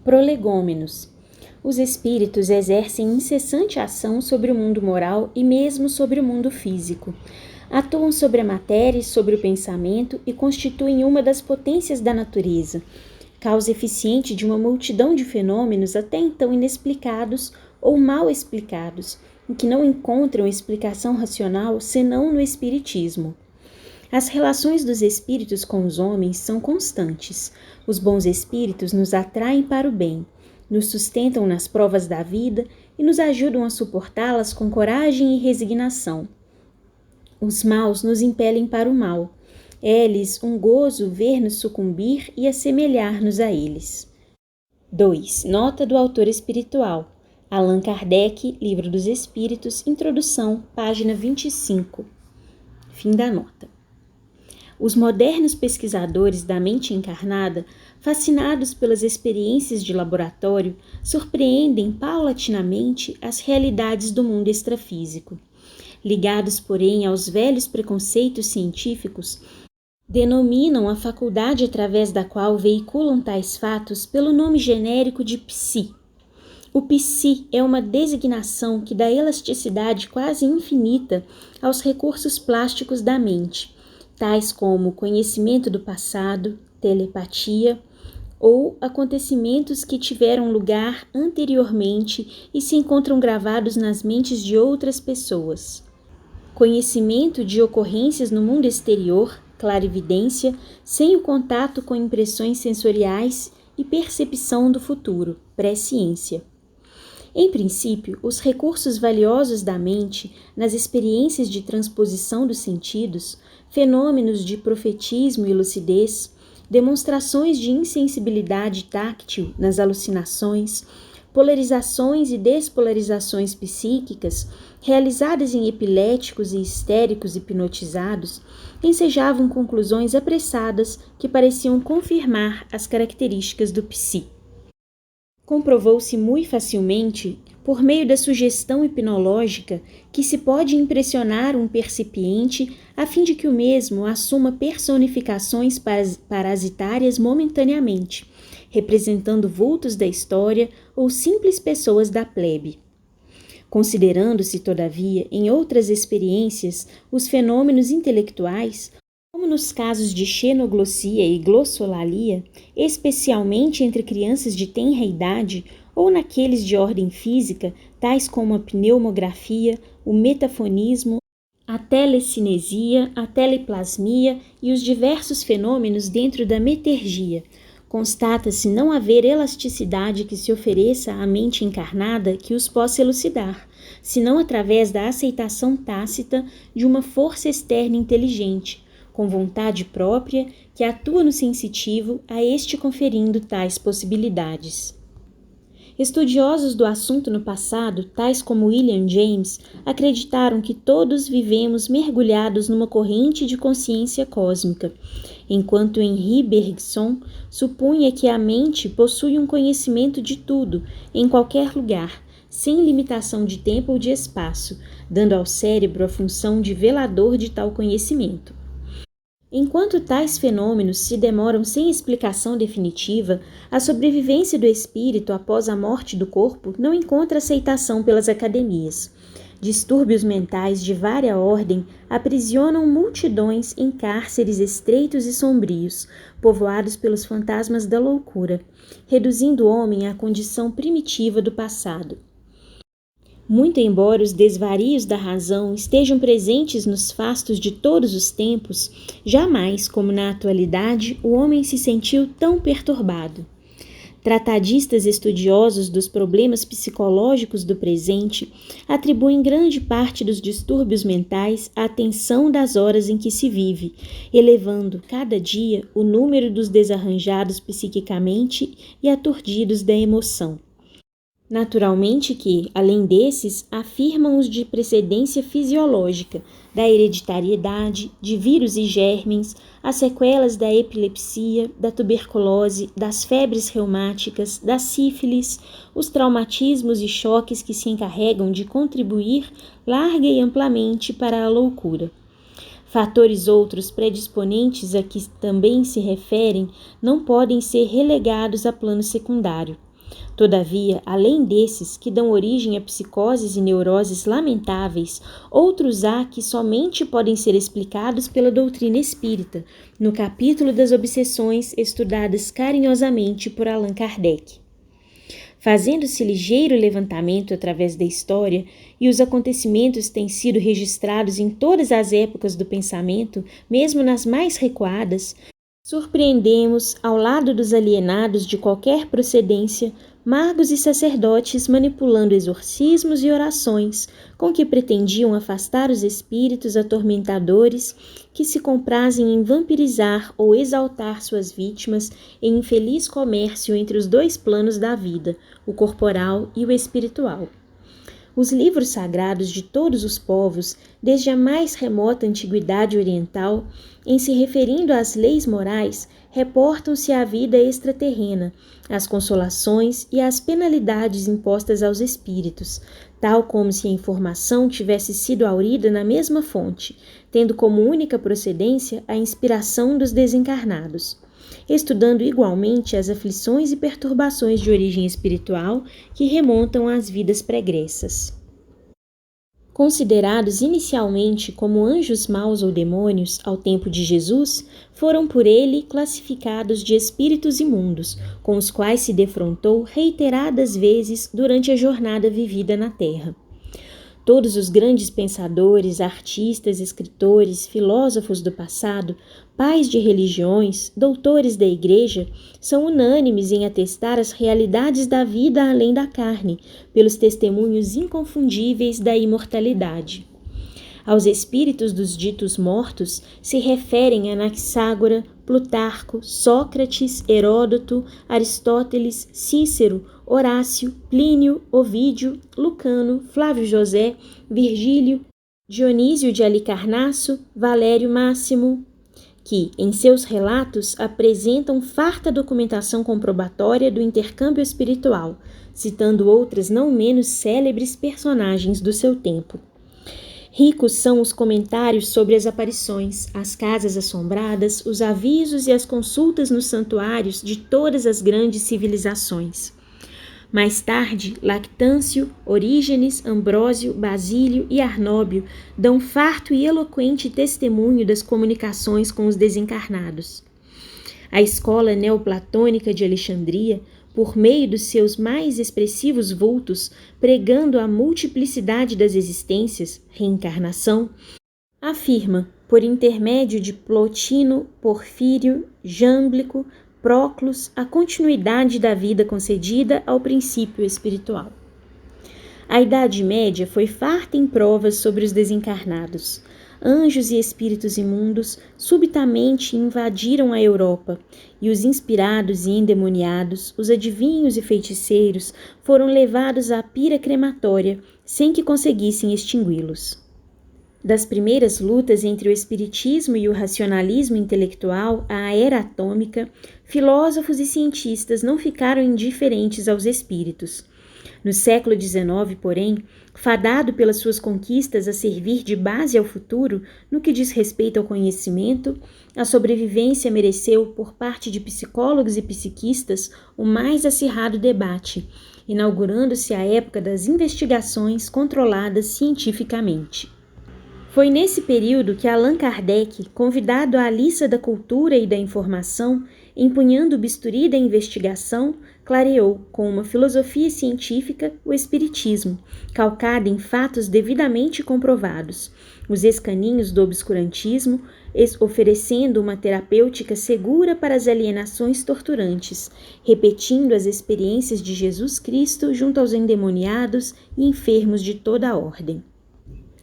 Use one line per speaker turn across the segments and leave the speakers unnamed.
Prolegômenos. Os espíritos exercem incessante ação sobre o mundo moral e mesmo sobre o mundo físico. Atuam sobre a matéria e sobre o pensamento e constituem uma das potências da natureza, causa eficiente de uma multidão de fenômenos até então inexplicados ou mal explicados, e que não encontram explicação racional senão no espiritismo. As relações dos espíritos com os homens são constantes. Os bons espíritos nos atraem para o bem, nos sustentam nas provas da vida e nos ajudam a suportá-las com coragem e resignação. Os maus nos impelem para o mal. É-lhes um gozo ver-nos sucumbir e assemelhar-nos a eles. 2. Nota do autor espiritual. Allan Kardec, Livro dos Espíritos, Introdução, página 25. Fim da nota. Os modernos pesquisadores da mente encarnada, fascinados pelas experiências de laboratório, surpreendem paulatinamente as realidades do mundo extrafísico. Ligados, porém, aos velhos preconceitos científicos, denominam a faculdade através da qual veiculam tais fatos pelo nome genérico de psi. O psi é uma designação que dá elasticidade quase infinita aos recursos plásticos da mente, tais como conhecimento do passado, telepatia ou acontecimentos que tiveram lugar anteriormente e se encontram gravados nas mentes de outras pessoas. Conhecimento de ocorrências no mundo exterior, clarividência, sem o contato com impressões sensoriais e percepção do futuro, presciência. Em princípio, os recursos valiosos da mente nas experiências de transposição dos sentidos, fenômenos de profetismo e lucidez, demonstrações de insensibilidade táctil nas alucinações, polarizações e despolarizações psíquicas, realizadas em epiléticos e histéricos hipnotizados, ensejavam conclusões apressadas que pareciam confirmar as características do psi. Comprovou-se muito facilmente, por meio da sugestão hipnológica, que se pode impressionar um percipiente a fim de que o mesmo assuma personificações parasitárias momentaneamente, representando vultos da história ou simples pessoas da plebe. Considerando-se, todavia, em outras experiências, os fenômenos intelectuais, como nos casos de xenoglossia e glossolalia, especialmente entre crianças de tenra idade, ou naqueles de ordem física, tais como a pneumografia, o metafonismo, a telecinesia, a teleplasmia e os diversos fenômenos dentro da metergia, constata-se não haver elasticidade que se ofereça à mente encarnada que os possa elucidar, senão através da aceitação tácita de uma força externa inteligente, com vontade própria, que atua no sensitivo, a este conferindo tais possibilidades. Estudiosos do assunto no passado, tais como William James, acreditaram que todos vivemos mergulhados numa corrente de consciência cósmica, enquanto Henri Bergson supunha que a mente possui um conhecimento de tudo, em qualquer lugar, sem limitação de tempo ou de espaço, dando ao cérebro a função de velador de tal conhecimento. Enquanto tais fenômenos se demoram sem explicação definitiva, a sobrevivência do espírito após a morte do corpo não encontra aceitação pelas academias. Distúrbios mentais de vária ordem aprisionam multidões em cárceres estreitos e sombrios, povoados pelos fantasmas da loucura, reduzindo o homem à condição primitiva do passado. Muito embora os desvarios da razão estejam presentes nos fastos de todos os tempos, jamais, como na atualidade, o homem se sentiu tão perturbado. Tratadistas estudiosos dos problemas psicológicos do presente atribuem grande parte dos distúrbios mentais à tensão das horas em que se vive, elevando, cada dia, o número dos desarranjados psiquicamente e aturdidos da emoção. Naturalmente que, além desses, afirmam os de precedência fisiológica, da hereditariedade, de vírus e germens, as sequelas da epilepsia, da tuberculose, das febres reumáticas, da sífilis, os traumatismos e choques que se encarregam de contribuir larga e amplamente para a loucura. Fatores outros predisponentes a que também se referem não podem ser relegados a plano secundário. Todavia, além desses, que dão origem a psicoses e neuroses lamentáveis, outros há que somente podem ser explicados pela doutrina espírita, no capítulo das obsessões estudadas carinhosamente por Allan Kardec. Fazendo-se ligeiro levantamento através da história, e os acontecimentos têm sido registrados em todas as épocas do pensamento, mesmo nas mais recuadas, surpreendemos, ao lado dos alienados de qualquer procedência, magos e sacerdotes manipulando exorcismos e orações, com que pretendiam afastar os espíritos atormentadores que se comprazem em vampirizar ou exaltar suas vítimas em infeliz comércio entre os dois planos da vida, o corporal e o espiritual. Os livros sagrados de todos os povos, desde a mais remota antiguidade oriental, em se referindo às leis morais, reportam-se à vida extraterrena, às consolações e às penalidades impostas aos espíritos, tal como se a informação tivesse sido haurida na mesma fonte, tendo como única procedência a inspiração dos desencarnados, estudando igualmente as aflições e perturbações de origem espiritual que remontam às vidas pregressas. Considerados inicialmente como anjos maus ou demônios ao tempo de Jesus, foram por ele classificados de espíritos imundos, com os quais se defrontou reiteradas vezes durante a jornada vivida na Terra. Todos os grandes pensadores, artistas, escritores, filósofos do passado, pais de religiões, doutores da Igreja, são unânimes em atestar as realidades da vida além da carne, pelos testemunhos inconfundíveis da imortalidade. Aos espíritos dos ditos mortos se referem Anaxágora, Plutarco, Sócrates, Heródoto, Aristóteles, Cícero, Horácio, Plínio, Ovídio, Lucano, Flávio José, Virgílio, Dionísio de Alicarnasso, Valério Máximo, que, em seus relatos, apresentam farta documentação comprobatória do intercâmbio espiritual, citando outras não menos célebres personagens do seu tempo. Ricos são os comentários sobre as aparições, as casas assombradas, os avisos e as consultas nos santuários de todas as grandes civilizações. Mais tarde, Lactâncio, Orígenes, Ambrósio, Basílio e Arnóbio dão farto e eloquente testemunho das comunicações com os desencarnados. A escola neoplatônica de Alexandria, por meio dos seus mais expressivos vultos, pregando a multiplicidade das existências, reencarnação, afirma, por intermédio de Plotino, Porfírio, Jâmblico, Proclus, a continuidade da vida concedida ao princípio espiritual. A Idade Média foi farta em provas sobre os desencarnados. Anjos e espíritos imundos subitamente invadiram a Europa, e os inspirados e endemoniados, os adivinhos e feiticeiros, foram levados à pira crematória, sem que conseguissem extingui-los. Das primeiras lutas entre o espiritismo e o racionalismo intelectual à era atômica, filósofos e cientistas não ficaram indiferentes aos espíritos. No século XIX, porém, fadado pelas suas conquistas a servir de base ao futuro, no que diz respeito ao conhecimento, a sobrevivência mereceu, por parte de psicólogos e psiquistas, o mais acirrado debate, inaugurando-se a época das investigações controladas cientificamente. Foi nesse período que Allan Kardec, convidado à liça da cultura e da informação, empunhando o bisturi da investigação, clareou, com uma filosofia científica, o espiritismo, calcada em fatos devidamente comprovados, os escaninhos do obscurantismo, oferecendo uma terapêutica segura para as alienações torturantes, repetindo as experiências de Jesus Cristo junto aos endemoniados e enfermos de toda a ordem.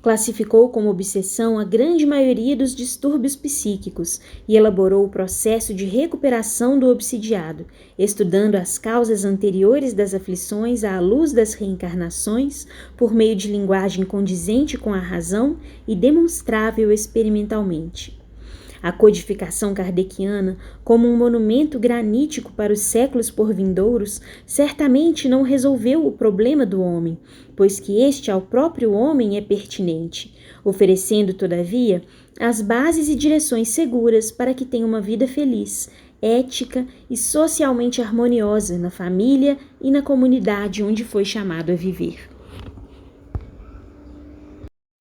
Classificou como obsessão a grande maioria dos distúrbios psíquicos e elaborou o processo de recuperação do obsidiado, estudando as causas anteriores das aflições à luz das reencarnações, por meio de linguagem condizente com a razão e demonstrável experimentalmente. A codificação kardeciana, como um monumento granítico para os séculos por vindouros, certamente não resolveu o problema do homem, pois que este ao próprio homem é pertinente, oferecendo, todavia, as bases e direções seguras para que tenha uma vida feliz, ética e socialmente harmoniosa na família e na comunidade onde foi chamado a viver.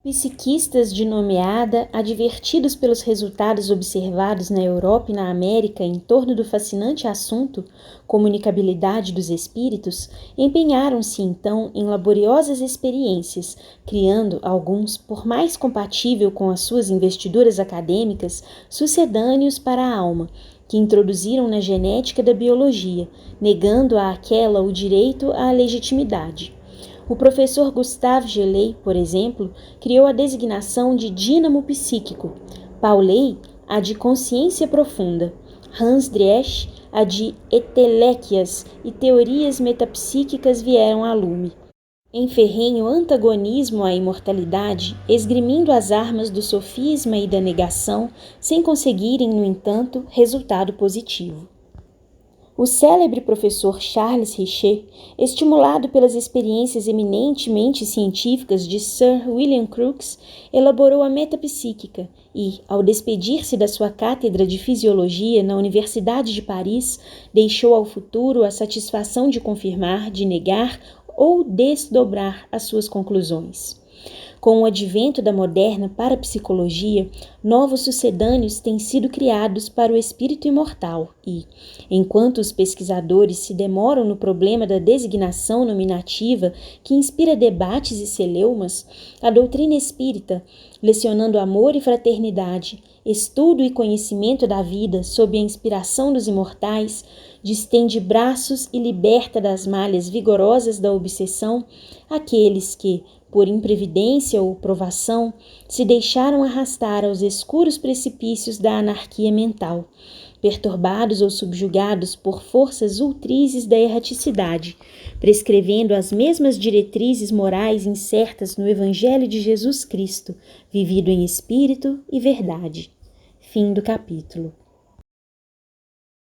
Psiquistas de nomeada, advertidos pelos resultados observados na Europa e na América em torno do fascinante assunto comunicabilidade dos espíritos, empenharam-se então em laboriosas experiências, criando alguns, por mais compatível com as suas investiduras acadêmicas, sucedâneos para a alma, que introduziram na genética da biologia, negando àquela o direito à legitimidade. O professor Gustave Gelée, por exemplo, criou a designação de dínamo psíquico, Pauley a de consciência profunda, Hans Driesch a de etelequias e teorias metapsíquicas vieram a lume. Em ferrenho antagonismo à imortalidade, esgrimindo as armas do sofisma e da negação, sem conseguirem, no entanto, resultado positivo. O célebre professor Charles Richer, estimulado pelas experiências eminentemente científicas de Sir William Crookes, elaborou a metapsíquica e, ao despedir-se da sua cátedra de fisiologia na Universidade de Paris, deixou ao futuro a satisfação de confirmar, de negar ou desdobrar as suas conclusões. Com o advento da moderna parapsicologia, novos sucedâneos têm sido criados para o espírito imortal e, enquanto os pesquisadores se demoram no problema da designação nominativa que inspira debates e celeumas, a doutrina espírita, lecionando amor e fraternidade, estudo e conhecimento da vida sob a inspiração dos imortais, distende braços e liberta das malhas vigorosas da obsessão aqueles que, por imprevidência ou provação, se deixaram arrastar aos escuros precipícios da anarquia mental, perturbados ou subjugados por forças ultrizes da erraticidade, prescrevendo as mesmas diretrizes morais incertas no Evangelho de Jesus Cristo, vivido em espírito e verdade. Fim do capítulo.